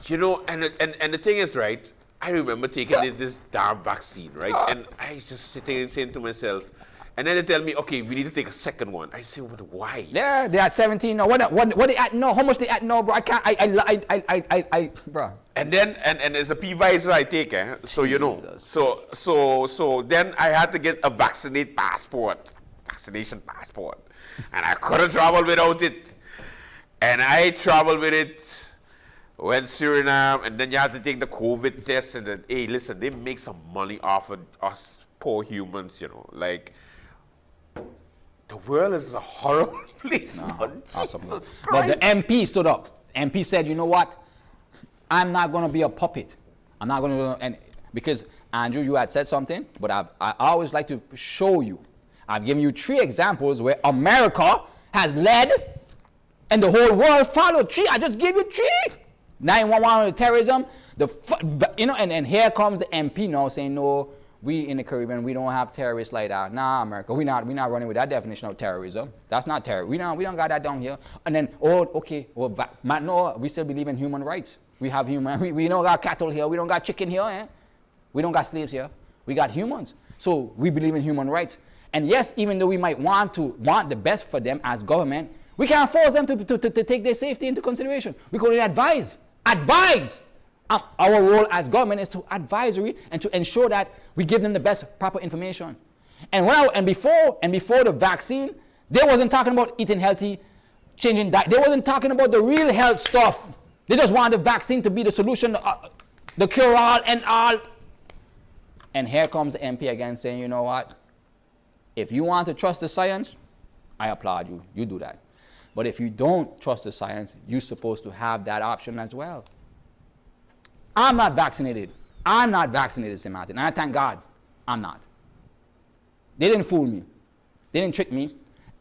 You know, and the thing is, right, I remember taking this damn vaccine, right? And I was just sitting and saying to myself, and then they tell me, okay, we need to take a second one. I say, why? Yeah, they at 17. No, what they at? No, how much they at? No, bro, I can't. Bro. And then, and it's a P-Visor I take, so you know. Jesus. So then I had to get a vaccination passport. And I couldn't travel without it. And I traveled with it, went Suriname, and then you have to take the COVID test. And then, hey, listen, they make some money off of us poor humans, you know. Like, the world is a horrible place. Awesome. Jesus But the Christ. MP stood up. MP said, you know what? I'm not going to be a puppet. I'm not going to, and because Andrew, you had said something, but I always like to show you. I've given you 3 examples where America has led and the whole world followed. 3, I just gave you 3. 911 with terrorism, and here comes the MP now saying, no, we in the Caribbean, we don't have terrorists like that. Nah, America, we not running with that definition of terrorism. That's not terror. We don't got that down here. And then, no, we still believe in human rights. We have we don't got cattle here. We don't got chicken here. We don't got slaves here. We got humans. So we believe in human rights. And yes, even though we might want the best for them as government, we can't force them to take their safety into consideration. We can only advise. Our role as government is to advisory and to ensure that we give them the best proper information. And before the vaccine, they wasn't talking about eating healthy, changing diet. They wasn't talking about the real health stuff. They just want the vaccine to be the solution, the cure-all and all. And here comes the MP again saying, you know what? If you want to trust the science, I applaud you. You do that. But if you don't trust the science, you're supposed to have that option as well. I'm not vaccinated, St. Martin. And I thank God I'm not. They didn't fool me. They didn't trick me.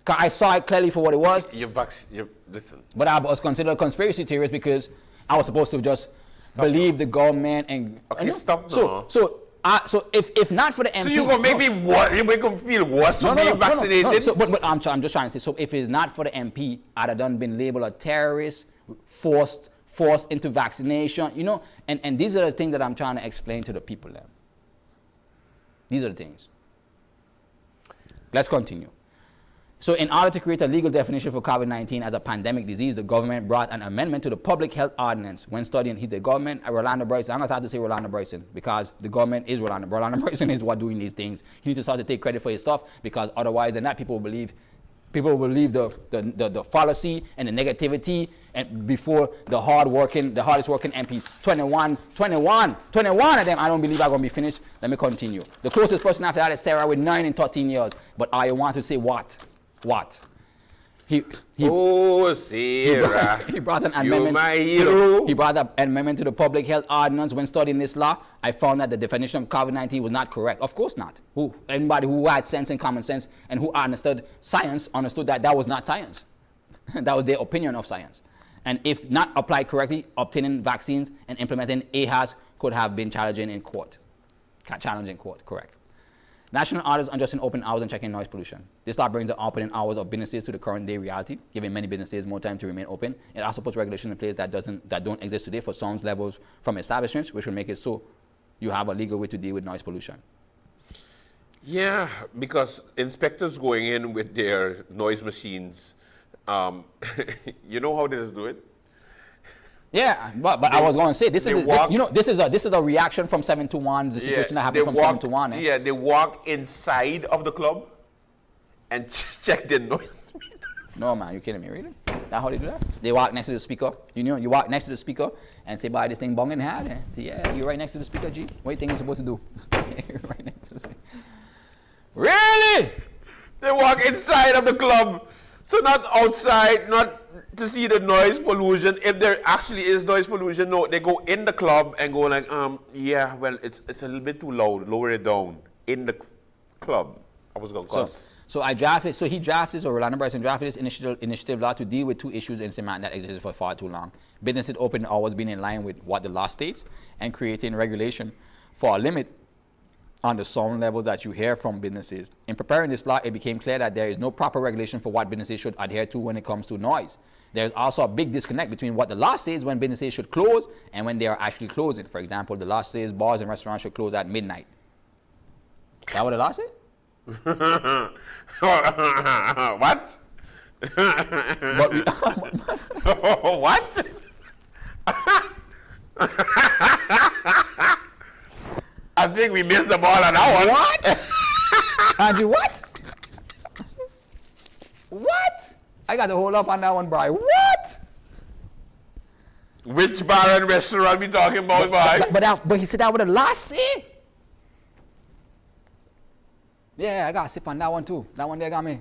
Because I saw it clearly for what it was. Listen. But I was considered a conspiracy theorist because I was supposed to just believe the government and... Okay, stop now. So if not for the MP... So you're going to make me worse? You make them feel worse for being vaccinated? No, but I'm just trying to say, so if it's not for the MP, I'd have done been labeled a terrorist, forced into vaccination, you know? And these are the things that I'm trying to explain to the people there. These are the things. Let's continue. So in order to create a legal definition for COVID-19 as a pandemic disease, the government brought an amendment to the Public Health Ordinance. When studying the government, Rolando Bryson, I'm going to start to say Rolando Bryson because the government is Rolando. Rolando Bryson is what doing these things. He needs to start to take credit for his stuff because otherwise than that, people will believe the fallacy and the negativity and before the hardest working MPs. 21 of them, I don't believe are going to be finished. Let me continue. The closest person after that is Sarah with 9 and 13 years. But I want to say what? Sarah. He brought an amendment. You're my hero. He brought an amendment to the Public Health Ordinance. When studying this law, I found that the definition of COVID-19 was not correct. Of course not. Anybody who had sense and common sense and who understood science understood that that was not science. That was their opinion of science. And if not applied correctly, obtaining vaccines and implementing AHAS could have been challenging in court. Correct. National orders on adjusting open hours and checking noise pollution. This law brings the opening hours of businesses to the current day reality, giving many businesses more time to remain open. It also puts regulations in place that don't exist today for sound levels from establishments, which will make it so you have a legal way to deal with noise pollution. Yeah, because inspectors going in with their noise machines You know how they just do it? Yeah, but I was going to say this they is walk- this is a reaction from 7 to 1. The situation that happened from 7 to 1. Yeah, they walk inside of the club and check the noise meters. No man, you kidding me? Really? That's how they do that? They walk next to the speaker. You walk next to the speaker and say, "Buy this thing bong in hand." Yeah, you're right next to the speaker, G. What do you think you're supposed to do? You're right next to the speaker. Really? They walk inside of the club. So not outside, not to see the noise pollution. If there actually is noise pollution, no, they go in the club and go like, yeah, well, it's a little bit too loud. Lower it down in the club. I was gonna call. So he drafted, so Rolando Bryson drafted this initiative law to deal with two issues in cement that existed for far too long. Businesses open hours being in line with what the law states and creating regulation for a limit on the sound levels that you hear from businesses. In preparing this law, it became clear that there is no proper regulation for what businesses should adhere to when it comes to noise. There's also a big disconnect between what the law says when businesses should close and when they are actually closing. For example, the law says bars and restaurants should close at midnight. Is that what the law says? What? But we, What? I think we missed the ball on that one. What? Andrew, what? What? I got to hold up on that one, bro. What? Which bar and restaurant we talking about, boy? But he said that with the last say. Yeah, I got to sip on that one too. That one there got me.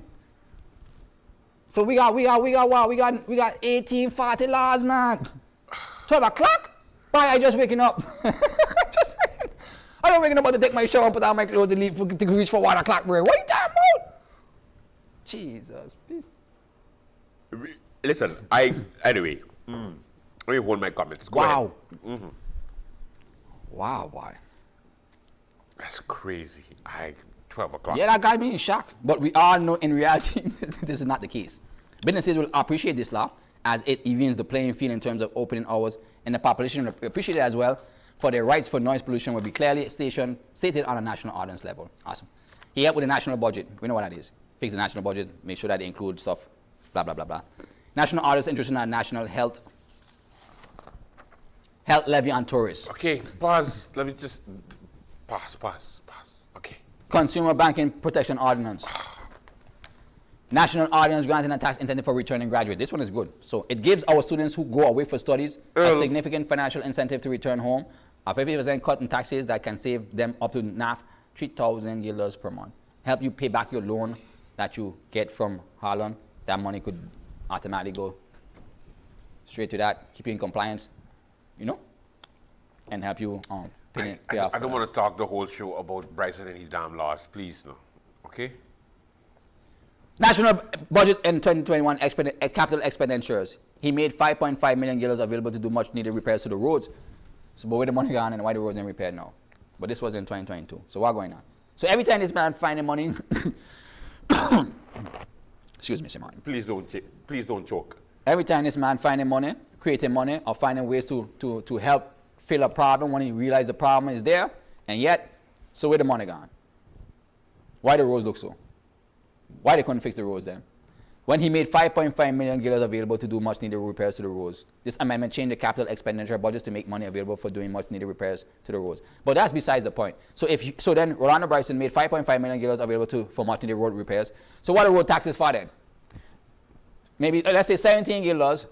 So we got what? We got 1840 laws, man. 12 o'clock? Boy, I just waking up. I'm waking up about to take my shower, put on my clothes, to leave to reach for 1 o'clock, bro. What are you talking about? Jesus, please. Listen, anyway. Let me hold my comments. Go Wow. ahead. Mm-hmm. Wow, boy. That's crazy. 12 o'clock. Yeah, that got me in shock. But we all know in reality, this is not the case. Businesses will appreciate this law as it evens the playing field in terms of opening hours, and the population will appreciate it as well, for their rights for noise pollution will be clearly stated on a national ordinance level. Awesome. He helped with the national budget. We know what that is. Fix the national budget, make sure that they include stuff, blah, blah, blah, blah. National ordinance interested in national health levy on tourists. Okay, pause. Let me just pause. Okay. Consumer banking protection ordinance. National ordinance granting a tax incentive for returning graduates. This one is good. So it gives our students who go away for studies a significant financial incentive to return home. A 50% cut in taxes that can save them up to NAF $3,000 per month. Help you pay back your loan that you get from Holland. That money could automatically go straight to that, keep you in compliance, and help you pay off. I don't want to talk the whole show about Bryson and his damn laws. Please, no. Okay? National budget in 2021 capital expenditures. He made $5.5 million available to do much needed repairs to the roads. So, but where the money gone and why the roads ain't repaired now? But this was in 2022. So what's going on? So every time this man finding money, excuse me, Sir Martin. Please don't choke. Every time this man finding money, creating money, or finding ways to help fill a problem when he realized the problem is there, and yet, so where the money gone? Why the roads look so? Why they couldn't fix the roads then? When he made $5.5 million available to do much needed repairs to the roads. This amendment changed the capital expenditure budgets to make money available for doing much needed repairs to the roads. But that's besides the point. So then Rolando Bryson made $5.5 million available for much needed road repairs. So what are road taxes for then? Maybe let's say $17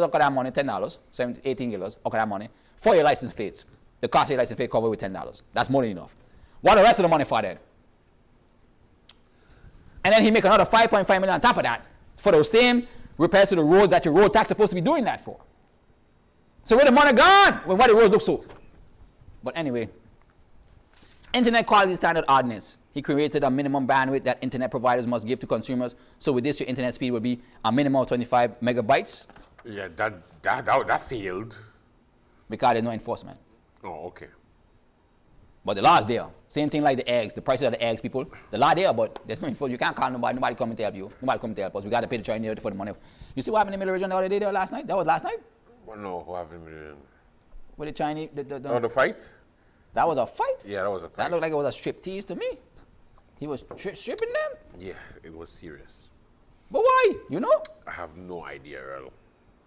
of that money, $10, $18 of that money for your license plates. The cost of your license plate covered with $10. That's more than enough. What the rest of the money for then? And then he make another $5.5 million on top of that for those same repairs to the roads that your road tax is supposed to be doing that for. So where the money gone? Well, why the roads look so? But anyway, Internet Quality Standard Ordinance. He created a minimum bandwidth that internet providers must give to consumers. So with this, your internet speed will be a minimum of 25 megabytes. Yeah, that failed. Because there's no enforcement. Oh, okay. But the law is there. Same thing like the eggs, the prices of the eggs, people. The law there, but there's no enforcement. You can't call nobody come and help you. Nobody come to help us. We got to pay the Chinese for the money. You see what happened in the middle region the other day there last night? That was last night? Well, no, what happened with With the Chinese... the fight? That was a fight? Yeah, that was a fight. That looked like it was a strip tease to me. He was stripping them? Yeah, it was serious. But why? You know? I have no idea, Earl.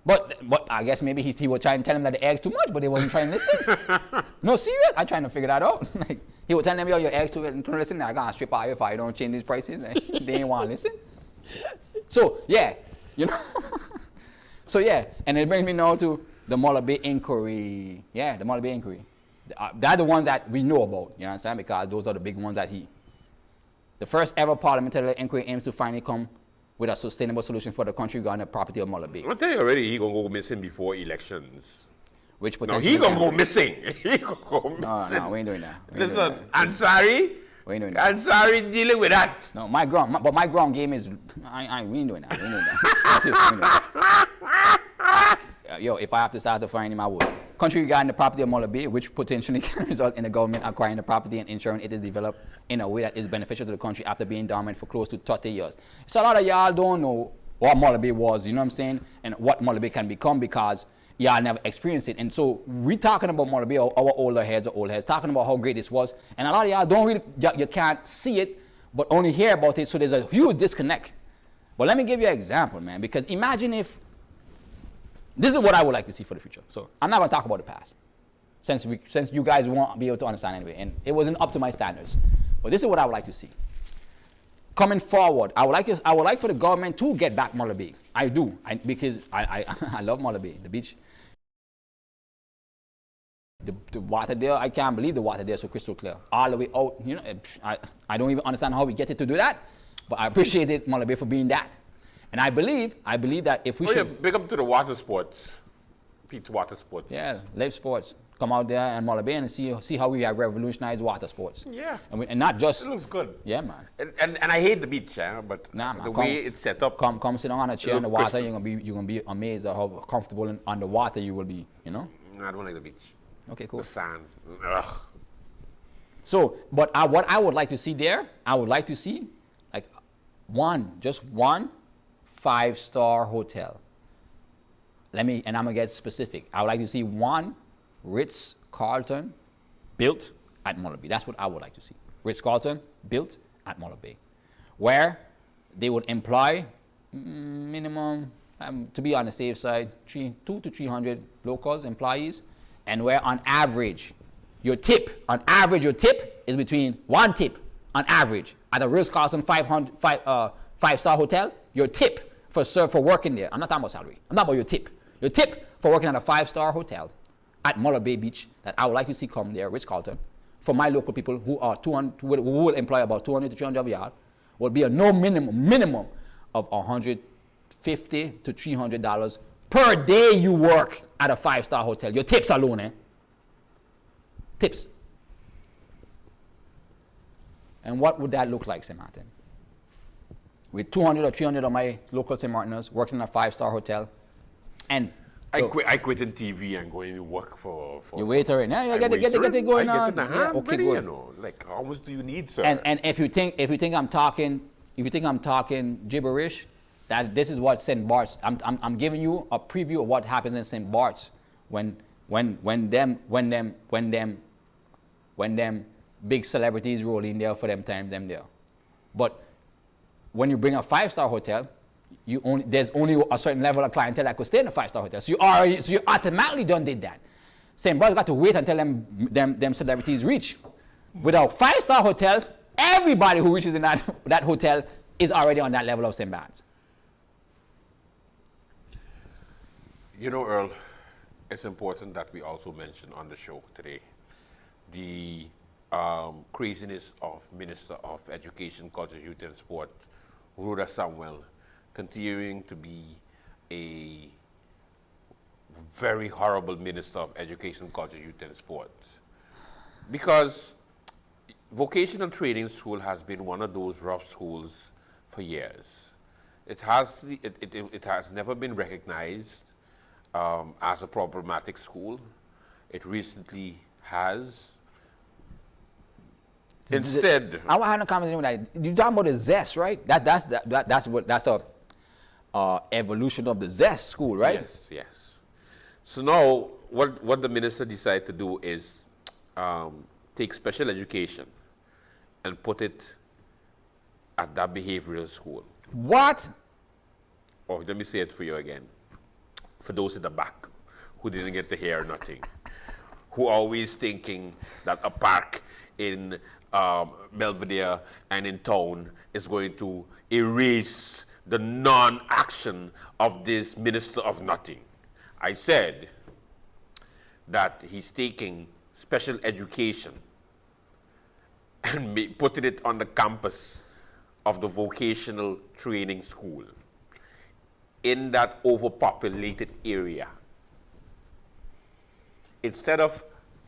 But I guess maybe he was trying to tell him that the eggs too much, but they wasn't trying to listen. No, serious. I'm trying to figure that out. Like, he was telling them, yo, your eggs too much. Listen, I got to strip out if I don't change these prices. They ain't want to listen. So, yeah, you know. So, yeah, and it brings me now to the Muller Bay inquiry. Yeah, the Muller Bay inquiry. They're the ones that we know about, you know what I'm saying? Because those are the big ones that the first ever parliamentary inquiry aims to finally come with a sustainable solution for the country regarding the property of Muller Bay. I'll tell you already, he gonna go missing before elections. Which No, potentially he gonna go missing. He gonna go missing. No, we ain't doing that. Listen, Ansari, We ain't doing that. Ansari dealing with that. No, my ground game is, we ain't doing that. We ain't doing that. Seriously, we ain't doing that. Yo, if I have to start to find him, I would. Country regarding the property of Muller Bay, which potentially can result in the government acquiring the property and ensuring it is developed in a way that is beneficial to the country after being dormant for close to 30 years. So a lot of y'all don't know what Muller Bay was, you know what I'm saying, and what Muller Bay can become because y'all never experienced it. And so we talking about Muller Bay, our older heads, talking about how great this was, and a lot of y'all don't really, you can't see it, but only hear about it, so there's a huge disconnect. But let me give you an example, man, because imagine if, this is what I would like to see for the future. So I'm not going to talk about the past, since you guys won't be able to understand anyway, and it wasn't up to my standards. But this is what I would like to see. Coming forward, I would like for the government to get back Muller Bay. I do, because I love Muller Bay, the beach. The water there, I can't believe the water there is so crystal clear. All the way out, you know, I don't even understand how we get it to do that, but I appreciate it, Muller Bay, for being that. And I believe that if we should... Yeah, big up to the water sports. Pete's water sports. Yeah, live sports. Come out there and Muller Bay and see how we have revolutionized water sports. Yeah. And not just... It looks good. Yeah, man. And I hate the beach, but Nah, man, the way it's set up. Come sit down on a chair in the water, crystal. you're gonna be amazed at how comfortable on the water you will be, you know? I don't like the beach. Okay, cool. The sand. Ugh. So, but what I would like to see there, I would like to see like just one 5-star hotel. And I'm gonna get specific. I would like to see one Ritz-Carlton built at Muller Bay. That's what I would like to see. Ritz-Carlton built at Muller Bay, where they would employ minimum, to be on the safe side, 200 to 300 locals, employees, and where on average, your tip is between one tip on average at a Ritz-Carlton 5-star hotel. Your tip for working there, I'm not talking about salary, I'm talking about your tip. Your tip for working at a 5-star hotel at Muller Bay Beach that I would like to see come there, Ritz-Carlton, for my local people who are 200, who will employ about 200 to 300 of y'all, would be a minimum of $150 to $300 per day you work at a 5-star hotel. Your tips alone, Tips. And what would that look like, St. Martin? With 200 or 300 of my local St. Martiners working in a 5-star hotel, and I quit in TV and going to work for you waitering. Yeah, get it going on. I get the hand okay, ready, good. you know. Like, how much do you need, sir? And if you think I'm talking gibberish, that this is what St. Bart's. I'm giving you a preview of what happens in St. Bart's when them big celebrities roll in there for them times them there. But when you bring a 5-star hotel, there's only a certain level of clientele that could stay in a 5-star hotel. So you automatically done did that. St. Bart's got to wait until them celebrities reach. With a 5-star hotel, everybody who reaches in that hotel is already on that level of St. Bart's. You know, Earl, it's important that we also mention on the show today the craziness of Minister of Education, Culture, Youth and Sport, Rhoda Samuel, continuing to be a very horrible Minister of Education, Culture, Youth and Sport. Because vocational training school has been one of those rough schools for years. It has never been recognized as a problematic school. It recently has. Instead, I want to have a conversation with that. You're talking about the zest, right? That's the evolution of the zest school, right? Yes. So now, what the minister decided to do is take special education and put it at that behavioral school. What? Oh, let me say it for you again. For those in the back who didn't get to hear nothing, who are always thinking that a park in Belvedere and in town is going to erase the non-action of this minister of nothing. I said that he's taking special education and putting it on the campus of the vocational training school in that overpopulated area. Instead of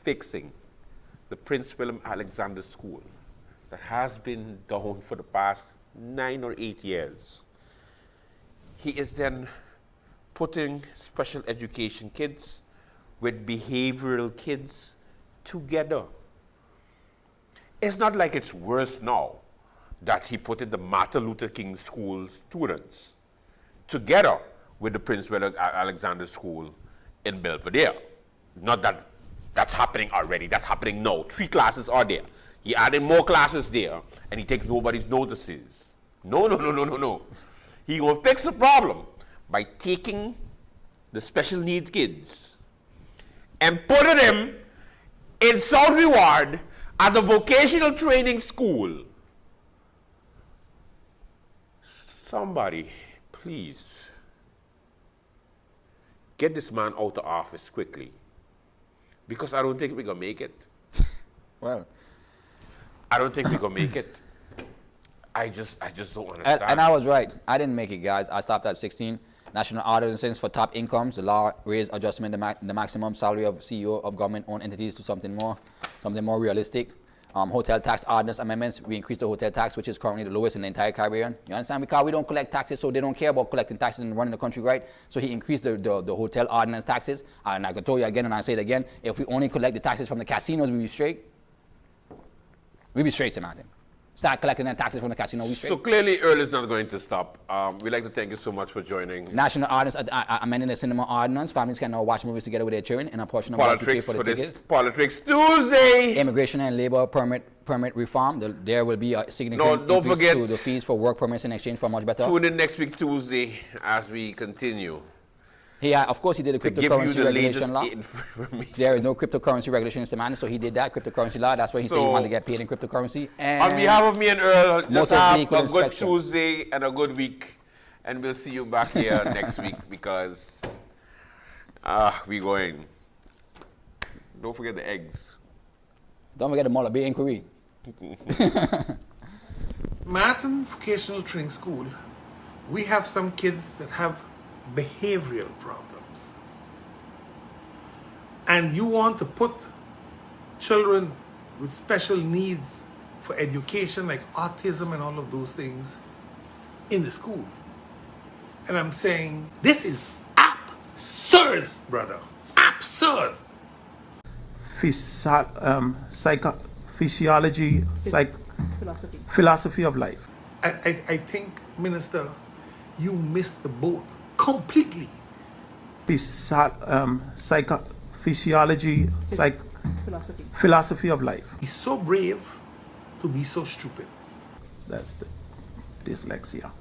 fixing the Prince William Alexander School that has been down for the past 9 or 8 years, he is then putting special education kids with behavioral kids together. It's not like it's worse now that he put in the Martin Luther King School students together with the Prince William Alexander School in Belvedere. Not that that's happening already, that's happening now. 3 classes are there. He added more classes there and he takes nobody's notices. No. He gonna fix the problem by taking the special needs kids and putting them in South Reward at the vocational training school. Somebody, please, get this man out of office quickly, because I don't think we're gonna make it. Well, I don't think we're gonna make it. I just don't understand. and I was right. I didn't make it, guys. I stopped at 16. National orders and incentives for top incomes. The law raised adjustment the maximum salary of CEO of government-owned entities to something more realistic. Hotel tax ordinance amendments. We increased the hotel tax, which is currently the lowest in the entire Caribbean. You understand? Because we don't collect taxes, so they don't care about collecting taxes and running the country right. So he increased the hotel ordinance taxes. And I can tell you again, and I say it again, if we only collect the taxes from the casinos, we'd be straight. We'd be straight, Martin. Start collecting the taxes from the casino, we straight. So clearly Earl is not going to stop. We'd like to thank you so much for joining. National ordinance, amending the cinema ordinance. Families can now watch movies together with their children, and a portion of what we pay Polotricks for the for this tickets. Polotricks Tuesday. Immigration and labor permit reform. There will be a significant don't increase forget to the fees for work permits in exchange for much better. Tune in next week Tuesday as we continue Of course, he did the to give you cryptocurrency the regulation latest law. information. There is no cryptocurrency regulation in Samana, so he did that cryptocurrency law. That's why he said he So, wanted to get paid in cryptocurrency. And On behalf of me and Earl, just motor have a vehicle good inspection. Tuesday and a good week. And we'll see you back here next week because we're going. Don't forget the eggs. Don't forget the Muller Bay inquiry. Martin Vocational Training School, we have some kids that have behavioral problems. And you want to put children with special needs for education, like autism and all of those things, in the school. And I'm saying, this is absurd, brother. Absurd. Philosophy of life. I think, Minister, you missed the boat completely. Philosophy of life. He's so brave to be so stupid. That's the dyslexia.